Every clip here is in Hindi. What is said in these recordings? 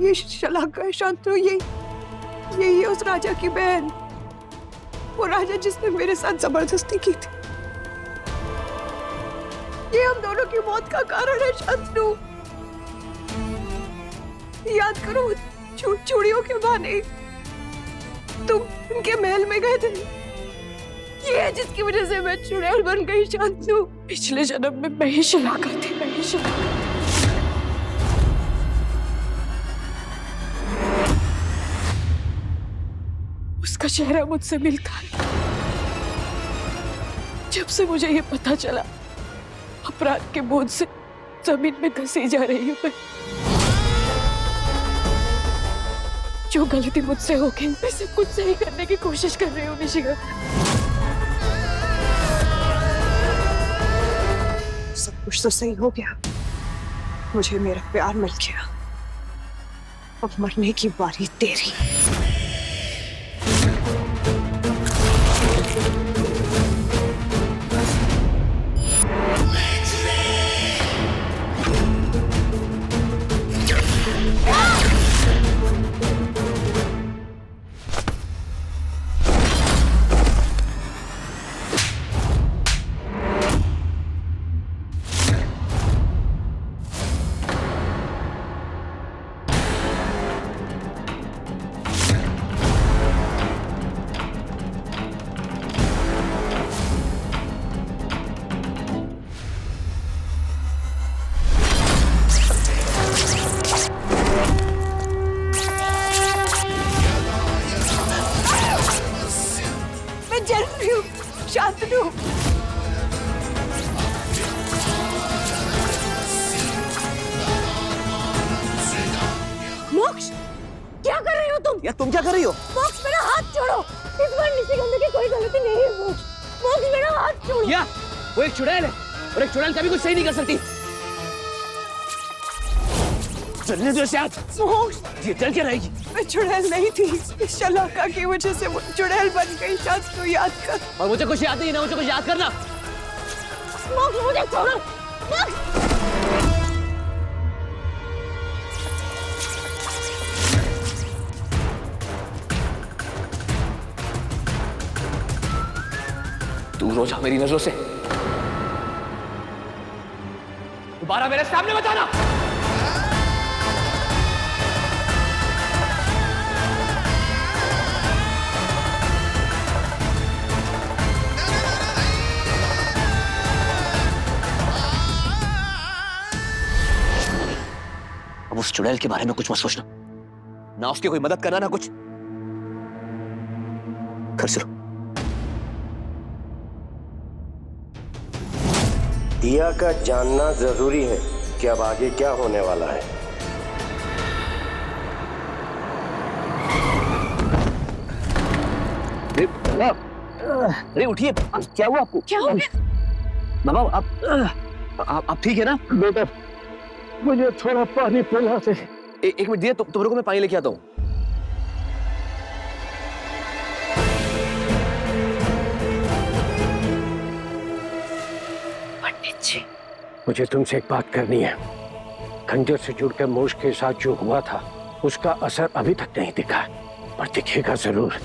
ये शलाका है शांतनु, यही है उस राजा की बहन, वो राजा जिसने मेरे साथ जबरदस्ती की थी। ये हम दोनों की मौत का कारण है शांतनु। याद करो, चूड़ियों के बहाने तुम उनके महल में गए थे। ये है जिसकी वजह से मैं चुड़ैल बन गई शांतनु। पिछले जन्म में मैं ही शलाका थी, मैं ही शलाका। उसका चेहरा मुझसे मिलता है। जब से मुझे ये पता चला, अपराध के बोझ से जमीन में धंसी जा रही हूं मैं। जो गलती मुझसे हो गई, मैं सब कुछ सही करने की कोशिश कर रही हूँ निशिका। सब कुछ तो सही हो गया, मुझे मेरा प्यार मिल गया। अब मरने की बारी तेरी। शांतनु, मोक्ष, क्या कर रही हो तुम? या तुम क्या कर रही हो? मोक्ष, मेरा हाथ छोड़ो। इस बार निशिगंधा की कोई गलती नहीं है मोक्ष। मोक्ष, मेरा हाथ छोड़ो। क्या? वो एक चुड़ैल है और एक चुड़ैल कभी कुछ सही नहीं कर सकती। चलने दो इसे हाथ। मोक्ष, ये चल क्या रहेगी? मैं चुड़ैल नहीं थी, इस शलाका की वजह से वो चुड़ैल बन गई। शांतनु, याद कर। और मुझे कुछ याद नहीं, ना मुझे कुछ याद करना। मोक्ष, मुझे छोड़ो। मोक्ष, दूर हो जा मेरी नजरों से। दोबारा मेरे सामने मत आना। अब उस चुड़ैल के बारे में कुछ मत सोचना, ना उसकी कोई मदद करना, ना कुछ। घर चलो। दिया का जानना जरूरी है कि अब आगे क्या होने वाला है। अरे उठिए, क्या हुआ आपको? क्या हो गया? मामा, आप ठीक है ना? बेटा, मुझे थोड़ा पानी पिला दे। एक मिनट दिया, तुम को मैं पानी लेके आता हूँ। पंडित जी, मुझे तुमसे एक बात करनी है। खंजर से जुड़कर मोश के साथ जो हुआ था, उसका असर अभी तक नहीं दिखा, पर दिखेगा जरूर।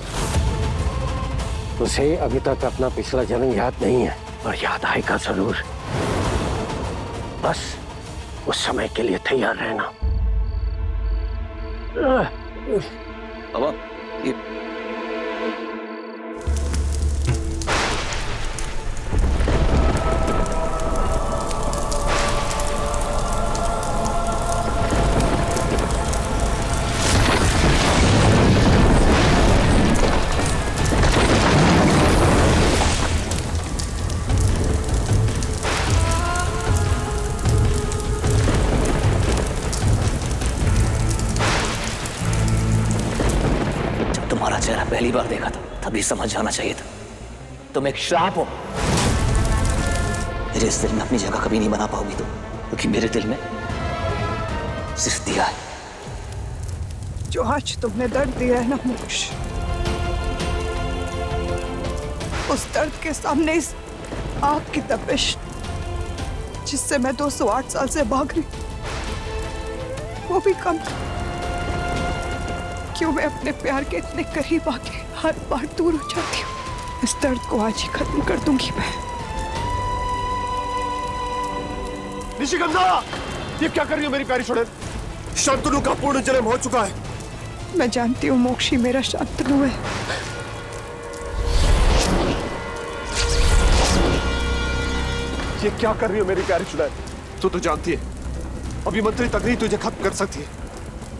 उसे अभी तक अपना पिछला जन्म याद नहीं है, पर याद आएगा जरूर। बस उस समय के लिए तैयार रहना। बाबा, ये तुम्हारा चेहरा पहली बार देखा था, तभी समझ जाना चाहिए था तुम एक श्राप हो। मेरे इस दिल में अपनी जगह कभी नहीं बना पाओगी तुम, क्योंकि मेरे दिल में सिर्फ दिया है। जो आज तुमने दर्द दिया है ना मोक्ष, उस दर्द के सामने इस आग की तपिश जिससे मैं 208 साल से भाग रही, वो भी कम। क्यों मैं अपने प्यार के इतने करीब आके हर बार दूर हो जाती हूँ। इस दर्द को आज ही खत्म कर दूंगी मैं। निशिगंधा, ये क्या कर रही हो मेरी प्यारी चुड़ैल? शांतनु का पूर्ण जन्म हो चुका है। मैं जानती हूँ मोक्षी मेरा शांतनु है। ये क्या कर रही हो मेरी प्यारी चुड़ैल? तू तो जानती है अभिमंत्रित अग्नि तुझे खत्म कर सकती है।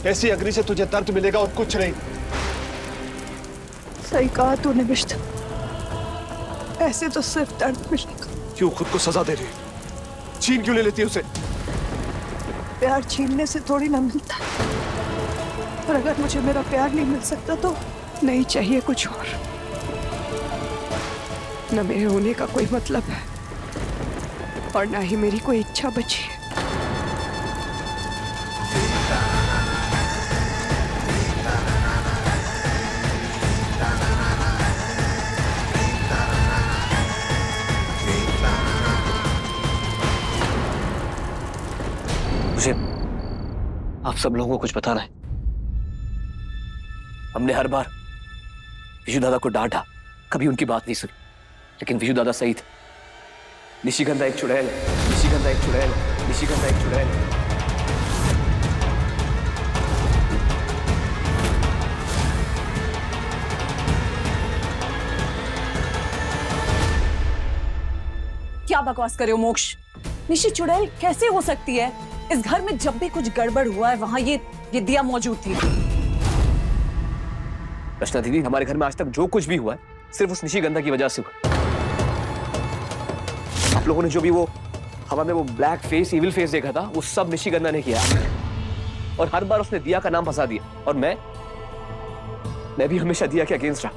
ऐसी अग्नि से तुझे दर्द मिलेगा और कुछ नहीं। सही कहा तूने विष्णु, ऐसे तो सिर्फ दर्द मिलेगा। क्यों खुद को सजा दे रही है? छीन क्यों ले लेती है उसे? प्यार छीनने से थोड़ी ना मिलता, और अगर मुझे मेरा प्यार नहीं मिल सकता तो नहीं चाहिए कुछ और। न मेरे होने का कोई मतलब है और ना ही मेरी कोई इच्छा बची है। मुझे आप सब लोगों को कुछ बताना है। हमने हर बार विशु दादा को डांटा, कभी उनकी बात नहीं सुनी, लेकिन विशु दादा सही थे। निशिगंधा एक चुड़ैल है, निशिगंधा एक चुड़ैल है, निशिगंधा एक चुड़ैल है। क्या बकवास करे हो मोक्ष? निशी चुड़ैल कैसे हो सकती है? इस घर में जब भी कुछ गड़बड़ हुआ है वहां ये दिया मौजूद थी। रचना दीदी, हमारे घर में आज तक जो कुछ भी हुआ है सिर्फ उस निशिगंधा की वजह से हुआ। आप लोगों ने जो भी वो हवा में वो ब्लैक फेस, इविल फेस देखा था, वो सब निशिगंधा ने किया। और हर बार उसने दिया का नाम फंसा दिया, और मैं भी हमेशा दिया के अगेंस्ट रहा,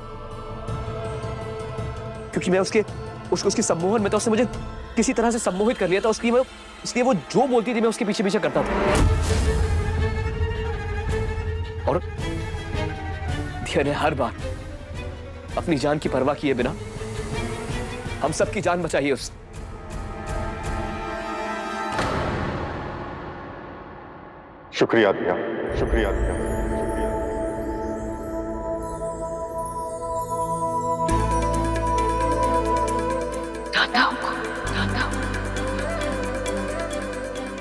क्योंकि मैं उसकी सम्मोहन में था। उसने मुझे किसी तरह से सम्मोहित कर लिया था, इसलिए वो जो बोलती थी मैं उसके पीछे पीछे करता था। और दिया ने हर बार अपनी जान की परवाह किए बिना हम सबकी जान बचाई है उसने। शुक्रिया दिया, शुक्रिया दिया।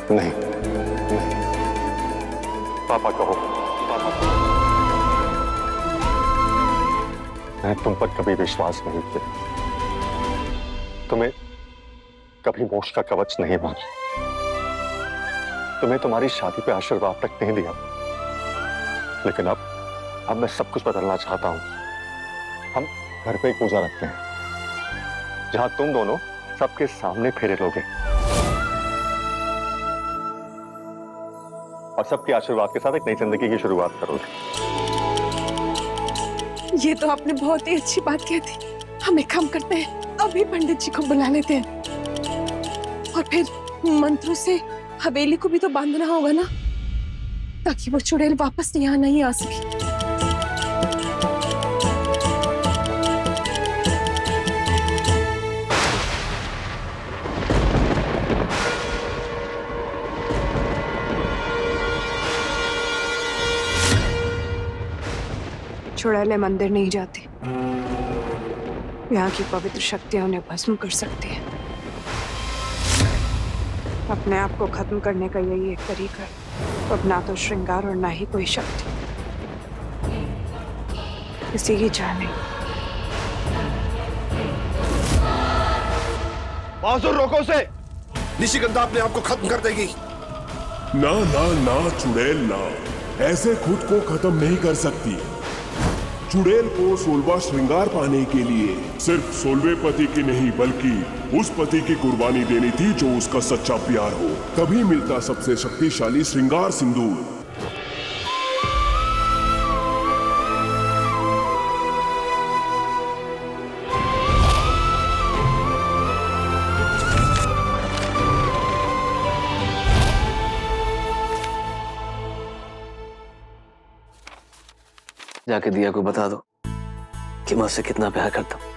नहीं, नहीं, पापा कहो, पापा कहो। मैं तुम पर कभी विश्वास नहीं किया, तुम्हें कभी मोक्ष का कवच नहीं माना, तुम्हें तुम्हारी शादी पे आशीर्वाद तक नहीं दिया। लेकिन अब मैं सब कुछ बदलना चाहता हूं। हम घर पे एक पूजा रखते हैं जहां तुम दोनों सबके सामने फेरे लोगे और सबके आशीर्वाद के साथ एक नई जिंदगी की शुरुआत करोगे। ये तो आपने बहुत ही अच्छी बात कही थी। हम एक काम करते हैं, अभी पंडित जी को बुला लेते हैं और फिर मंत्रों से हवेली को भी तो बांधना होगा ना, ताकि वो चुड़ैल वापस यहाँ नहीं आ सके। चुड़ैलें मंदिर नहीं जाती, यहाँ की पवित्र शक्तियां उन्हें भस्म कर सकती है। अपने आप को खत्म करने का यही एक तरीका है। अब ना तो श्रृंगार और ना ही कोई शक्ति, किसी की चाह नहीं। बाजुर रोको उसे, निशिगंधा अपने आप को खत्म कर देगी। ना ना ना चुड़ैल ना, ऐसे खुद को खत्म नहीं कर सकती। चुड़ैल को 16वां श्रृंगार पाने के लिए सिर्फ 16वें पति की नहीं बल्कि उस पति की कुर्बानी देनी थी जो उसका सच्चा प्यार हो। तभी मिलता सबसे शक्तिशाली श्रृंगार सिंदूर। जाके दिया को बता दो कि मैं उससे कितना प्यार करता हूं।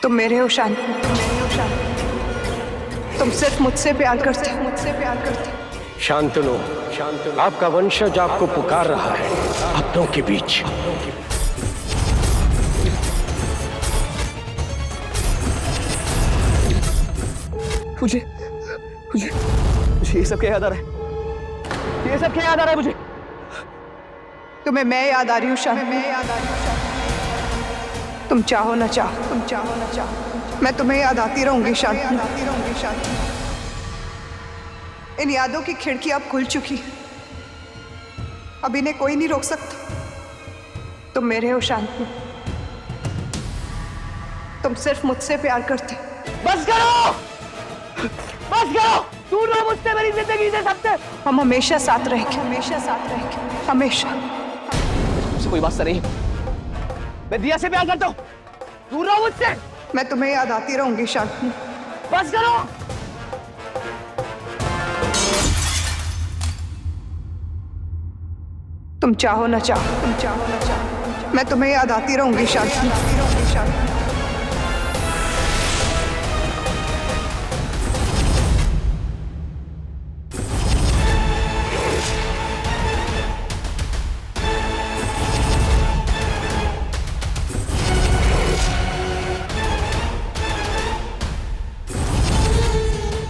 तुम मेरे हो शांति, तुम मेरे हो शांति। तुम सिर्फ मुझसे प्यार करते हो, मुझसे प्यार करते हो। शांतनु, आपका वंशज आपको पुकार रहा है अपनों के बीच। मुझे मुझे मुझे ये सब क्या याद आ रहा है? ये सब क्या याद आ रहा है मुझे? तुम्हें मैं याद आ रही हूँ शांति, मैं याद आ रही हूँ शांति। तुम चाहो ना चाहो, तुम चाहो ना चाहो, मैं तुम्हें याद आती रहूंगी शांति, आती रहूंगी शांति। इन यादों की खिड़की अब खुल चुकी है, अब इन्हें कोई नहीं रोक सकता। तुम मेरे हो शांति, तुम सिर्फ मुझसे प्यार करते हो। बस करो, बस करो, दूर रहो मुझसे, मेरी जिंदगी से, सबसे। हम हमेशा साथ रहेंगे, हमेशा साथ रहेंगे, हमेशा। मुझसे कोई वास्ता नहीं, मैं दिया से प्यार करता हूँ, दूर रहो मुझसे। मैं तुम्हें याद आती रहूंगी शांति। बस करो। तुम चाहो ना चाहो, तुम चाहो ना चाहो, मैं तुम्हें याद आती रहूंगी शांति, आती रहूंगी शांति।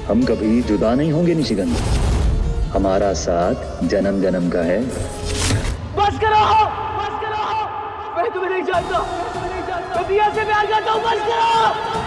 हम कभी जुदा नहीं होंगे निशिगंध, हमारा साथ जन्म जन्म का है। बस करो, बस करो, मैं तुम्हें नहीं जानता, मैं दिया से प्यार करता हूँ, बस करो।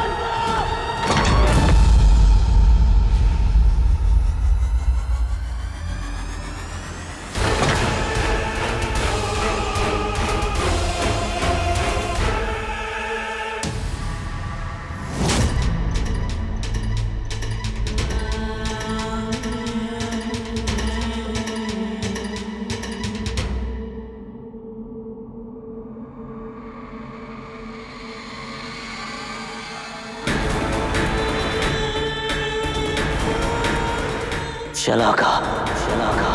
चला का, चला का।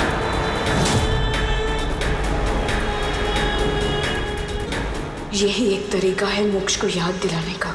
यही एक तरीका है मोक्ष को याद दिलाने का।